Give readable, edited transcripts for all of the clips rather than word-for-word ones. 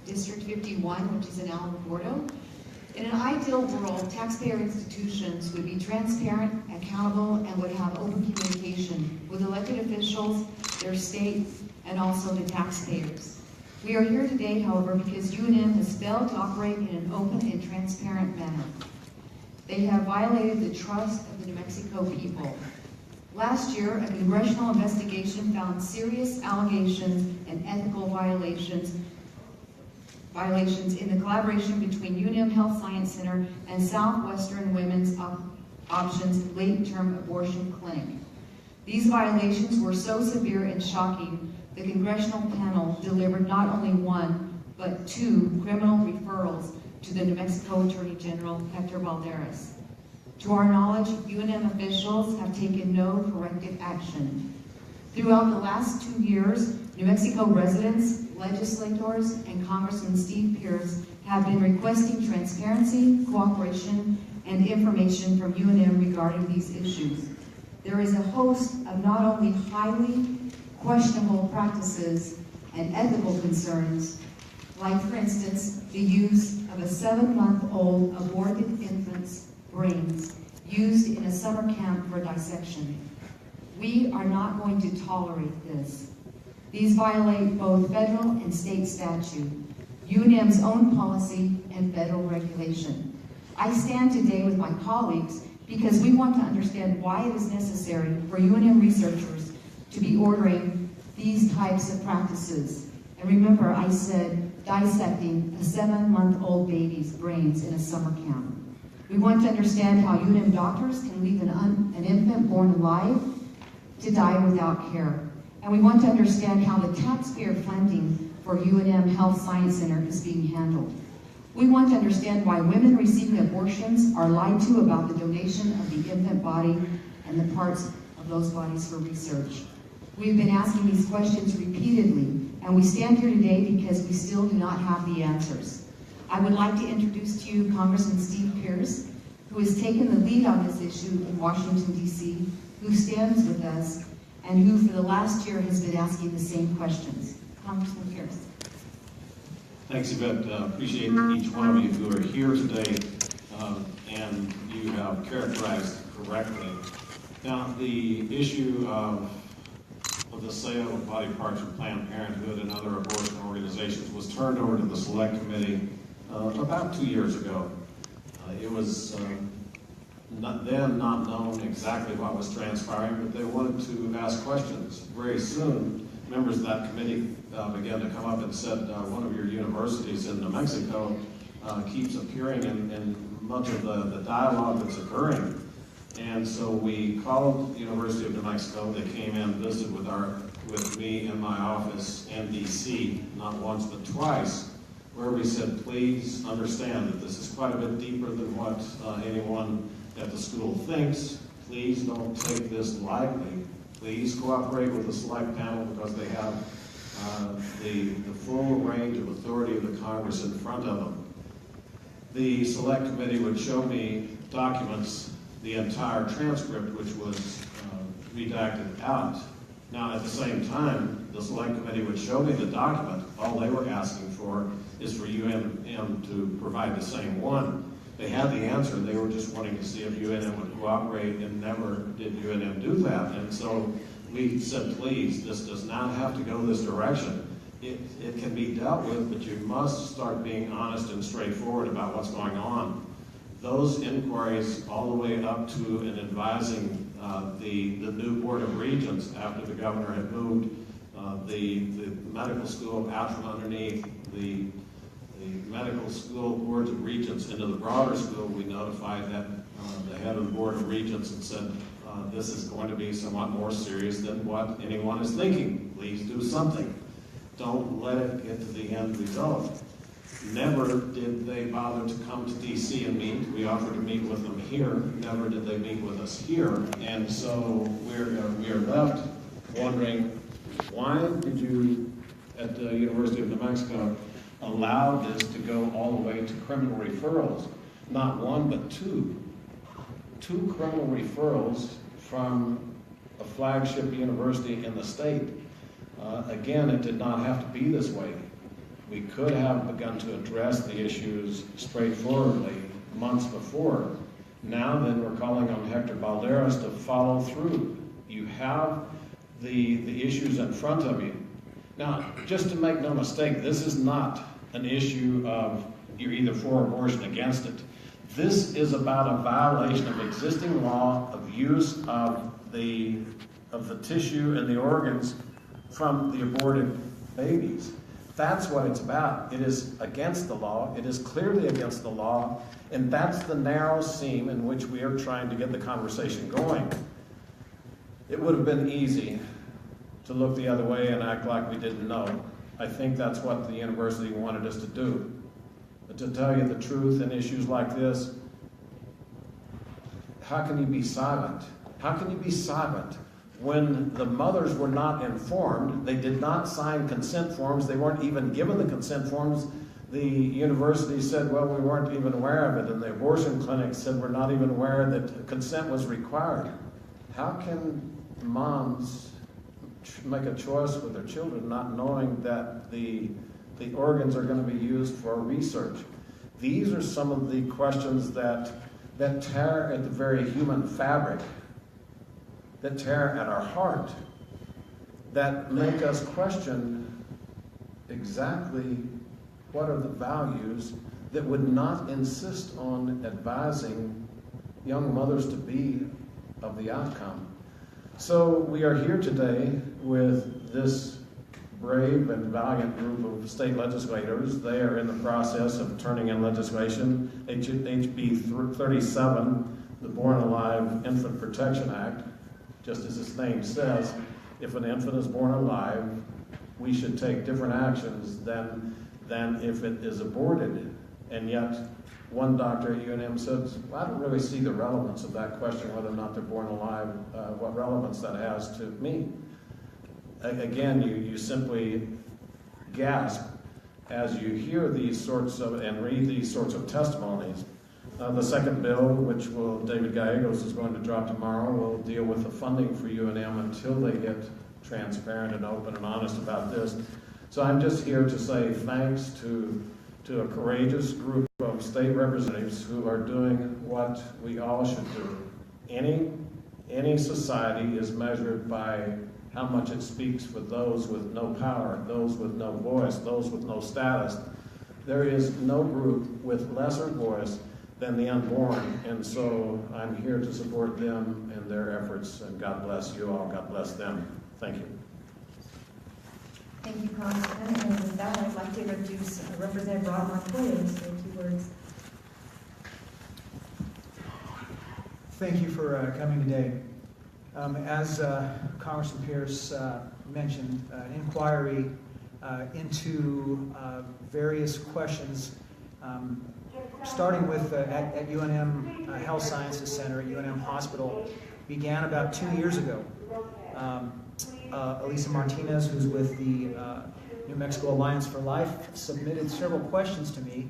District 51, which is in Alamogordo. In an ideal world, taxpayer institutions would be transparent, accountable, and would have open communication with elected officials, their state, and also the taxpayers. We are here today, however, because UNM has failed to operate in an open and transparent manner. They have violated the trust of the New Mexico people. Last year, a congressional investigation found serious allegations and ethical violations in the collaboration between UNM Health Science Center and Southwestern Women's Options Late-Term Abortion Clinic. These violations were so severe and shocking, the congressional panel delivered not only one, but 2 criminal referrals to the New Mexico Attorney General, Hector Valderas. To our knowledge, UNM officials have taken no corrective action. Throughout the last 2 years, New Mexico residents, legislators, and Congressman Steve Pearce have been requesting transparency, cooperation, and information from UNM regarding these issues. There is a host of not only highly questionable practices and ethical concerns, like, for instance, the use of a 7-month-old aborted infant's brains used in a summer camp for dissection. We are not going to tolerate this. These violate both federal and state statute, UNM's own policy, and federal regulation. I stand today with my colleagues because we want to understand why it is necessary for UNM researchers to be ordering these types of practices. And remember, I said dissecting a 7-month-old baby's brains in a summer camp. We want to understand how UNM doctors can leave an infant born alive to die without care. And we want to understand how the taxpayer funding for UNM Health Science Center is being handled. We want to understand why women receiving abortions are lied to about the donation of the infant body and the parts of those bodies for research. We've been asking these questions repeatedly, and we stand here today because we still do not have the answers. I would like to introduce to you Congressman Steve Pearce, who has taken the lead on this issue in Washington, D.C., who stands with us, and who for the last year has been asking the same questions. Congressman Pearce. Thanks, Yvette. Appreciate each one of you who are here today, and you have characterized correctly. Now, the issue of the sale of body parts from Planned Parenthood and other abortion organizations was turned over to the Select Committee about 2 years ago. It was not known exactly what was transpiring, but they wanted to ask questions. Very soon, members of that committee began to come up and said, one of your universities in New Mexico keeps appearing in much of the dialogue that's occurring. And so we called the University of New Mexico. They came in, visited with me in my office in DC, not once but twice, where we said, please understand that this is quite a bit deeper than what anyone at the school thinks. Please don't take this lightly. Please cooperate with the select panel because they have the full range of authority of the Congress in front of them. The select committee would show me documents, the entire transcript, which was redacted out. Now, at the same time, the select committee would show me the document. All they were asking for is for UNM to provide the same one. They had the answer. They were just wanting to see if UNM would cooperate, and never did UNM do that. And so we said, please, this does not have to go this direction. It can be dealt with, but you must start being honest and straightforward about what's going on. Those inquiries all the way up to and advising the new Board of Regents after the governor had moved the medical school out from underneath the medical school boards of regents into the broader school. We notified that the head of the Board of Regents and said, this is going to be somewhat more serious than what anyone is thinking. Please do something. Don't let it get to the end result. Never did they bother to come to DC and meet. We offered to meet with them here. Never did they meet with us here. And so we are left wondering, why did you, at the University of New Mexico, allow this to go all the way to criminal referrals? Not one, but two. Two criminal referrals from a flagship university in the state. Again, it did not have to be this way. We could have begun to address the issues straightforwardly months before. Now then, we're calling on Hector Balderas to follow through. You have the issues in front of you. Now, just to make no mistake, this is not an issue of you're either for abortion or against it. This is about a violation of existing law of use of the tissue and the organs from the aborted babies. That's what it's about. It is against the law. It is clearly against the law, and that's the narrow seam in which we are trying to get the conversation going. It would have been easy to look the other way and act like we didn't know. I think that's what the university wanted us to do. But to tell you the truth in issues like this, how can you be silent? How can you be silent when the mothers were not informed? They did not sign consent forms. They weren't even given the consent forms. The university said, well, we weren't even aware of it. And the abortion clinic said, we're not even aware that consent was required. How can moms make a choice with their children not knowing that the organs are going to be used for research? These are some of the questions that tear at the very human fabric, that tear at our heart, that make us question exactly what are the values that would not insist on advising young mothers to be of the outcome. So we are here today with this brave and valiant group of state legislators. They are in the process of turning in legislation, HB 37, the Born Alive Infant Protection Act. Just as its name says, if an infant is born alive, we should take different actions than if it is aborted. And yet, one doctor at UNM says, well, I don't really see the relevance of that question, whether or not they're born alive, what relevance that has to me. Again, you simply gasp as you hear these sorts of and read these sorts of testimonies. The second bill, which David Gallegos is going to drop tomorrow, will deal with the funding for UNM until they get transparent and open and honest about this. So I'm just here to say thanks to a courageous group of state representatives who are doing what we all should do. Any society is measured by how much it speaks for those with no power, those with no voice, those with no status. There is no group with lesser voice than the unborn, and so I'm here to support them in their efforts, and God bless you all, God bless them. Thank you. Thank you, Congressman, and with that, I'd like to introduce Representative Rob Montoya to say a few words. Thank you for coming today. As Congressman Pearce mentioned, an inquiry into various questions, starting with at UNM Health Science Center at UNM Hospital, began about 2 years ago. Elisa Martinez, who's with the New Mexico Alliance for Life, submitted several questions to me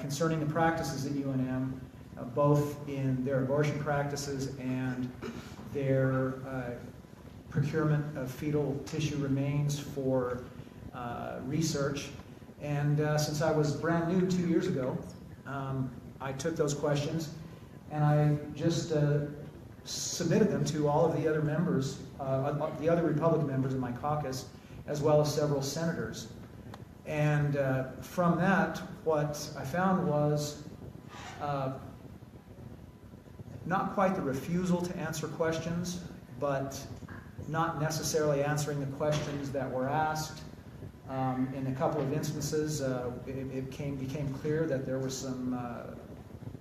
concerning the practices at UNM, both in their abortion practices and their procurement of fetal tissue remains for research. And since I was brand new 2 years ago, I took those questions and I just submitted them to all of the other members, the other Republican members in my caucus, as well as several senators. And from that, what I found was not quite the refusal to answer questions, but not necessarily answering the questions that were asked. In a couple of instances, it became clear that there was some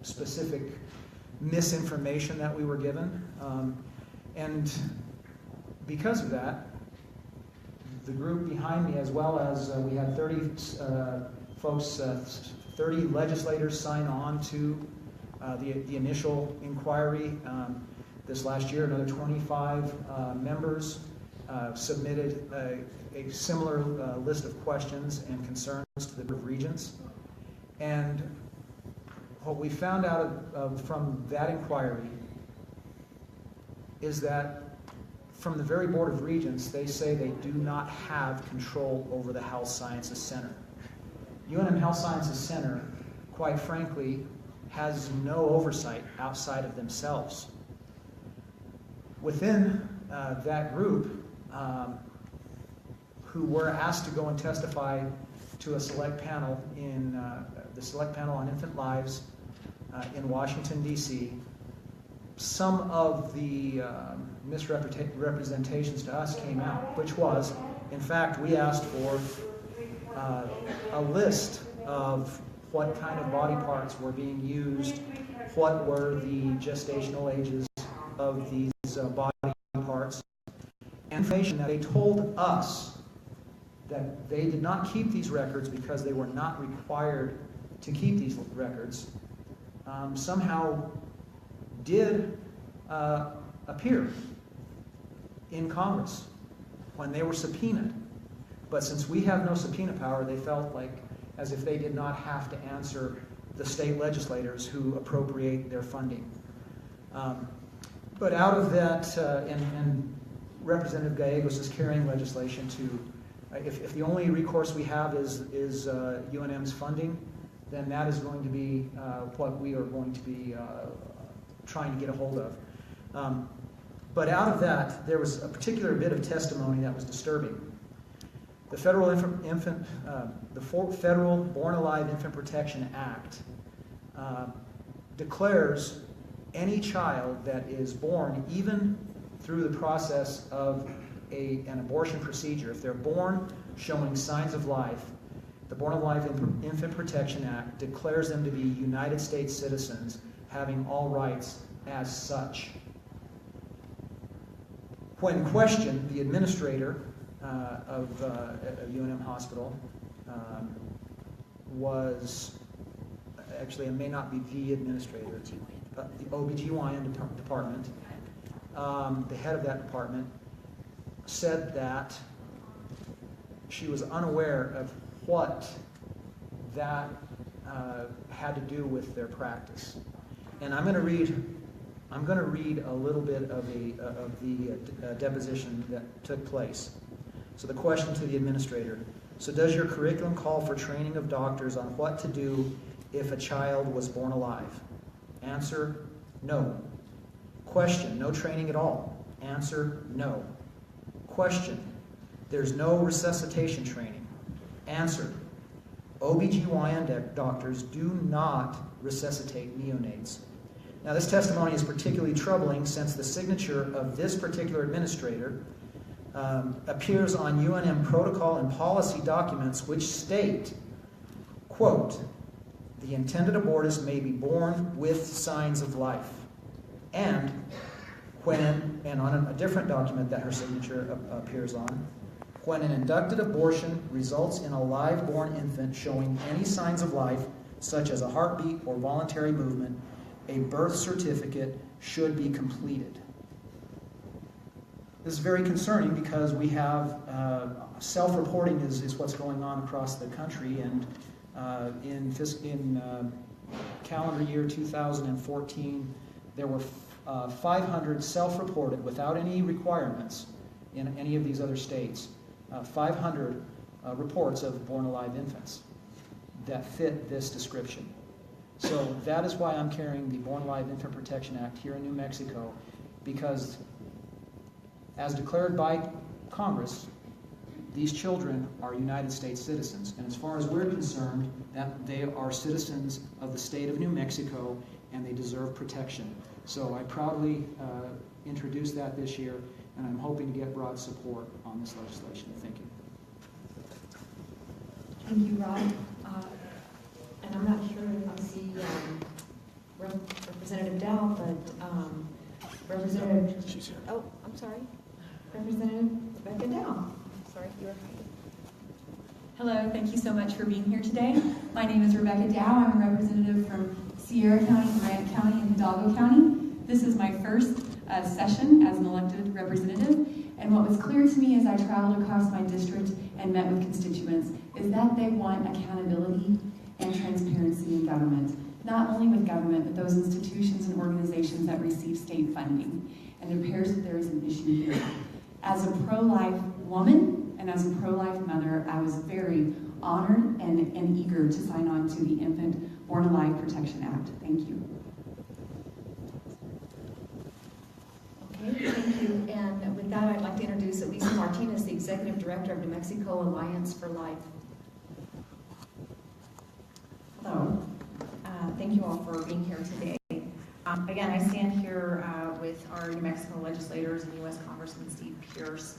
specific misinformation that we were given. And because of that, the group behind me, as well as we had 30 folks, 30 legislators sign on to the initial inquiry. This last year, another 25 members submitted a similar list of questions and concerns to the Board of Regents. And what we found out from that inquiry is that from the very Board of Regents, they say they do not have control over the Health Sciences Center. UNM Health Science Center, quite frankly, has no oversight outside of themselves. Within that group, who were asked to go and testify to a select panel in the Select Panel on Infant Lives in Washington, D.C., some of the misrepresentations to us came out, which was, in fact, we asked for a list of what kind of body parts were being used, what were the gestational ages of these body parts, information that they told us that they did not keep these records because they were not required to keep these records, somehow did appear in Congress when they were subpoenaed. But since we have no subpoena power, they felt like as if they did not have to answer the state legislators who appropriate their funding. But out of that, and Representative Gallegos is carrying legislation to, if the only recourse we have is UNM's funding, then that is going to be what we are going to be trying to get a hold of. But out of that, there was a particular bit of testimony that was disturbing. The Federal Federal Born Alive Infant Protection Act declares any child that is born, even through the process of an abortion procedure, if they're born showing signs of life, the Born Alive Infant Protection Act declares them to be United States citizens having all rights as such. When questioned, the administrator of UNM Hospital was, actually it may not be the administrator, the OBGYN department, the head of that department said that she was unaware of what that had to do with their practice. And I'm going to read a little bit of the deposition that took place. So the question to the administrator: so does your curriculum call for training of doctors on what to do if a child was born alive? Answer: no. Question: no training at all. Answer: no. Question: there's no resuscitation training. Answer: OBGYN doctors do not resuscitate neonates. Now, this testimony is particularly troubling since the signature of this particular administrator appears on UNM protocol and policy documents which state, quote, the intended abortus may be born with signs of life. And on a different document that her signature appears on, when an inducted abortion results in a live-born infant showing any signs of life, such as a heartbeat or voluntary movement, a birth certificate should be completed. This is very concerning because we have self-reporting is what's going on across the country, and in calendar year 2014, there were 500 self-reported without any requirements in any of these other states. 500 reports of born alive infants that fit this description. So that is why I'm carrying the Born Alive Infant Protection Act here in New Mexico, because as declared by Congress, these children are United States citizens. And as far as we're concerned, that they are citizens of the state of New Mexico and they deserve protection. So I proudly introduced that this year, and I'm hoping to get broad support on this legislation. Thank you. Thank you, Rob. And I'm not sure if I see Representative Dow, but Representative... She's here. Oh, I'm sorry. Representative Rebecca Dow. Sorry, you were... Hello, thank you so much for being here today. My name is Rebecca Dow. I'm a representative from Sierra County, Grant County, and Hidalgo County. This is my first session as an elected representative, and what was clear to me as I traveled across my district and met with constituents is that they want accountability and transparency in government. Not only with government, but those institutions and organizations that receive state funding. And it appears that there is an issue here. As a pro-life woman and as a pro-life mother, I was very honored and eager to sign on to the Infant Born Alive Protection Act. Thank you. Okay, thank you. And with that, I'd like to introduce Elisa Martinez, the Executive Director of New Mexico Alliance for Life. Hello. Thank you all for being here today. Again, I stand here with our New Mexico legislators and U.S. Congressman Pearce,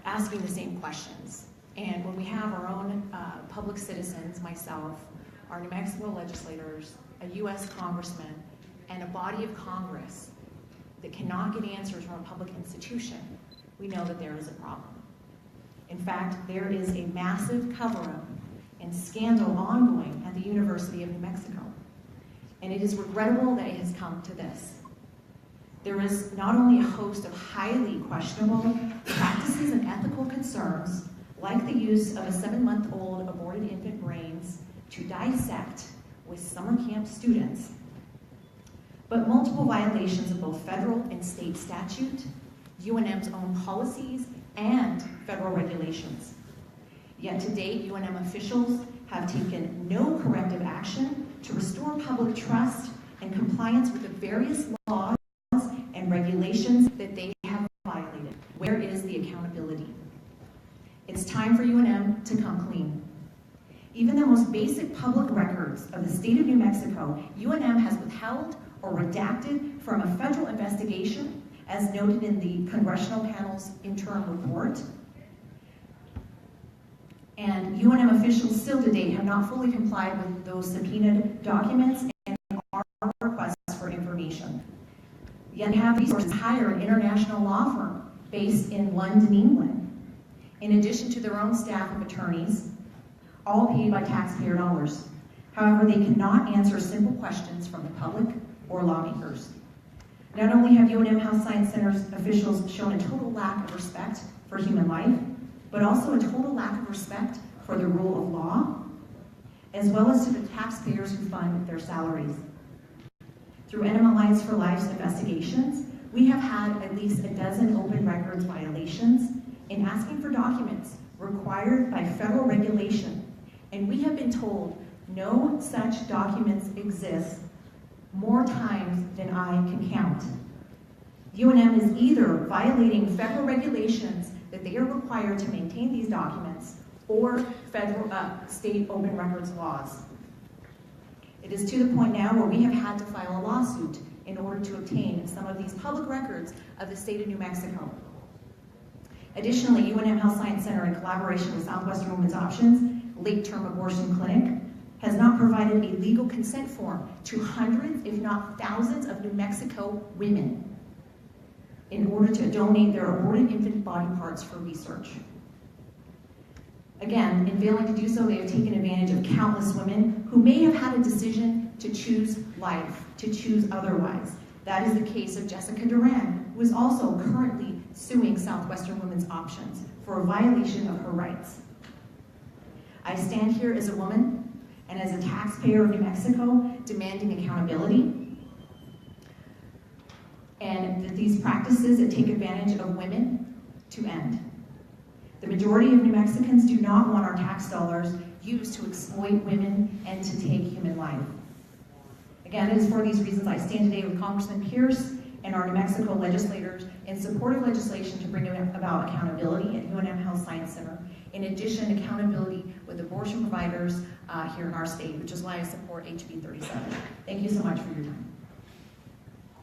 asking the same questions. And when we have our own public citizens, myself, our New Mexico legislators, a U.S. congressman, and a body of Congress that cannot get answers from a public institution, we know that there is a problem. In fact, there is a massive cover-up and scandal ongoing at the University of New Mexico. And it is regrettable that it has come to this. There is not only a host of highly questionable practices and ethical concerns, like the use of a 7-month-old aborted infant brains to dissect with summer camp students, but multiple violations of both federal and state statute, UNM's own policies, and federal regulations. Yet to date, UNM officials have taken no corrective action to restore public trust and compliance with the various laws and regulations that they have violated. Where is the accountability? It's time for UNM to come clean. Even the most basic public records of the state of New Mexico, UNM has withheld or redacted from a federal investigation, as noted in the Congressional Panel's interim report. And UNM officials still to date have not fully complied with those subpoenaed documents and our requests for information. Yet have resources to hire an international law firm based in London, England, in addition to their own staff of attorneys, all paid by taxpayer dollars. However, they cannot answer simple questions from the public or lawmakers. Not only have UNM Health Science Center's officials shown a total lack of respect for human life, but also a total lack of respect for the rule of law, as well as to the taxpayers who fund their salaries. Through NM Alliance for Life's investigations, we have had at least a dozen open records violations in asking for documents required by federal regulation, and we have been told no such documents exist more times than I can count. UNM is either violating federal regulations that they are required to maintain these documents, or federal state open records laws. It is to the point now where we have had to file a lawsuit in order to obtain some of these public records of the state of New Mexico. Additionally, UNM Health Science Center, in collaboration with Southwestern Women's Options Late-Term Abortion Clinic, has not provided a legal consent form to hundreds, if not thousands, of New Mexico women in order to donate their aborted infant body parts for research. Again, in failing to do so, they have taken advantage of countless women who may have had a decision to choose life, to choose otherwise. That is the case of Jessica Duran, who is also currently suing Southwestern Women's Options for a violation of her rights. I stand here as a woman and as a taxpayer of New Mexico demanding accountability, and that these practices that take advantage of women to end. The majority of New Mexicans do not want our tax dollars used to exploit women and to take human life. Again, it is for these reasons I stand today with Congressman Pearce and our New Mexico legislators in support of legislation to bring about accountability at UNM Health Science Center. In addition, accountability with abortion providers here in our state, which is why I support HB 37. Thank you so much for your time.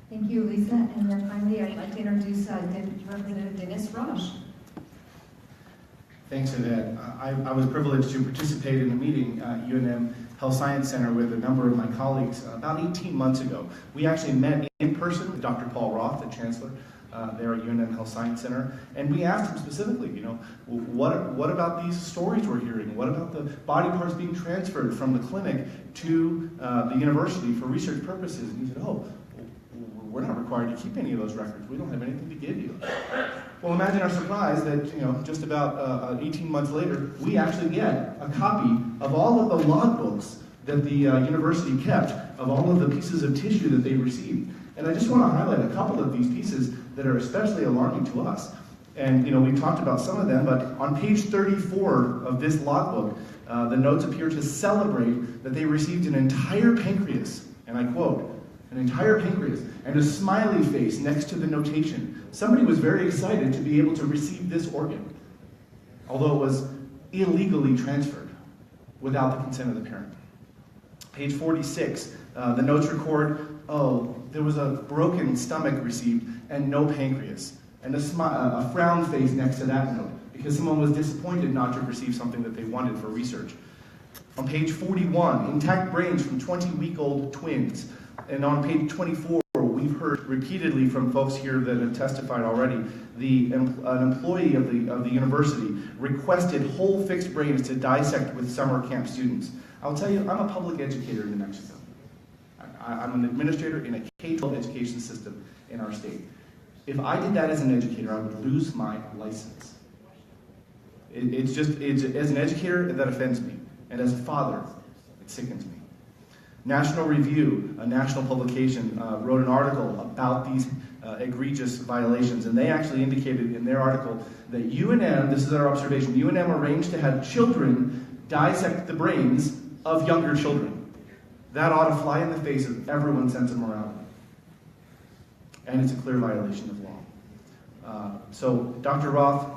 Thank you, Lisa. And then finally, I'd like to introduce Representative Dennis Roche. Thanks, Yvette. I was privileged to participate in a meeting at UNM Health Science Center with a number of my colleagues about 18 months ago. We actually met in person with Dr. Paul Roth, the chancellor there at UNM Health Science Center, and we asked him specifically, what about these stories we're hearing? What about the body parts being transferred from the clinic to the university for research purposes? And he said, we're not required to keep any of those records. We don't have anything to give you. Well, imagine our surprise that, just about 18 months later, we actually get a copy of all of the logbooks that the university kept, of all of the pieces of tissue that they received. And I just want to highlight a couple of these pieces that are especially alarming to us. And we've talked about some of them, but on page 34 of this logbook, the notes appear to celebrate that they received an entire pancreas, and I quote, an entire pancreas, and a smiley face next to the notation. Somebody was very excited to be able to receive this organ, although it was illegally transferred without the consent of the parent. Page 46, the notes record, there was a broken stomach received and no pancreas, and a frown face next to that note, because someone was disappointed not to have received something that they wanted for research. On page 41, intact brains from 20-week-old twins. And on page 24, we've heard repeatedly from folks here that have testified already, an employee of the university requested whole fixed brains to dissect with summer camp students. I'll tell you, I'm a public educator in New Mexico. I'm an administrator in a K-12 education system in our state. If I did that as an educator, I would lose my license. It's as an educator, that offends me. And as a father, it sickens me. National Review, a national publication, wrote an article about these egregious violations, and they actually indicated in their article that UNM, this is our observation, UNM arranged to have children dissect the brains of younger children. That ought to fly in the face of everyone's sense of morality. And it's a clear violation of law. So Dr. Roth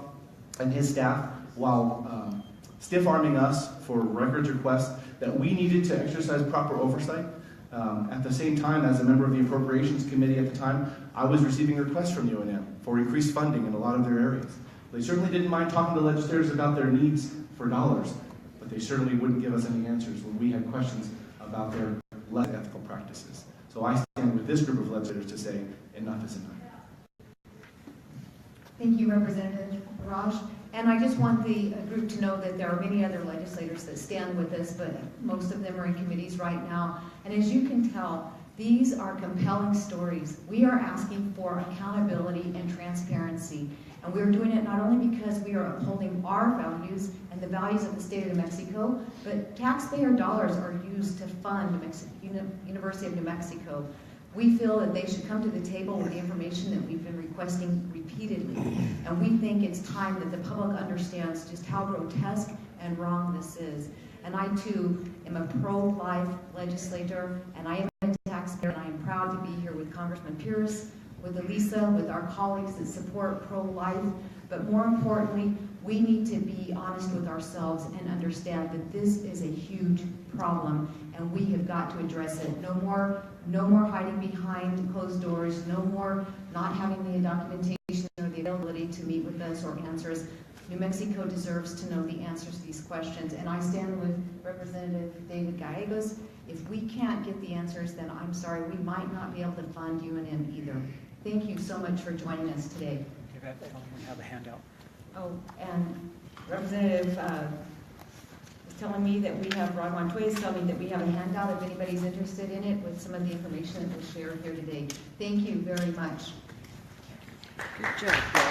and his staff, while stiff-arming us for records requests that we needed to exercise proper oversight, at the same time, as a member of the Appropriations Committee at the time, I was receiving requests from UNM for increased funding in a lot of their areas. They certainly didn't mind talking to legislators about their needs for dollars, but they certainly wouldn't give us any answers when we had questions about their less ethical practices. So I stand with this group of legislators to say, enough is enough. Thank you, Representative Raj. And I just want the group to know that there are many other legislators that stand with us, but most of them are in committees right now. And as you can tell, these are compelling stories. We are asking for accountability and transparency. And we're doing it not only because we are upholding our values and the values of the state of New Mexico, but taxpayer dollars are used to fund University of New Mexico. We feel that they should come to the table with the information that we've been requesting repeatedly. And we think it's time that the public understands just how grotesque and wrong this is. And I too am a pro-life legislator, and I am a taxpayer, and I am proud to be here with Congressman Pearce, with Elisa, with our colleagues that support pro-life. But more importantly, we need to be honest with ourselves and understand that this is a huge problem, and we have got to address it. No more hiding behind closed doors, no more not having the documentation or the availability to meet with us or answer us. New Mexico deserves to know the answers to these questions, and I stand with Representative David Gallegos. If we can't get the answers, then I'm sorry, we might not be able to fund UNM either. Thank you so much for joining us today. We have a handout. Oh, and Representative is telling me that we have, Rod Montoya is telling me that we have a handout if anybody's interested in it with some of the information that was shared here today. Thank you very much. Good job, Paul.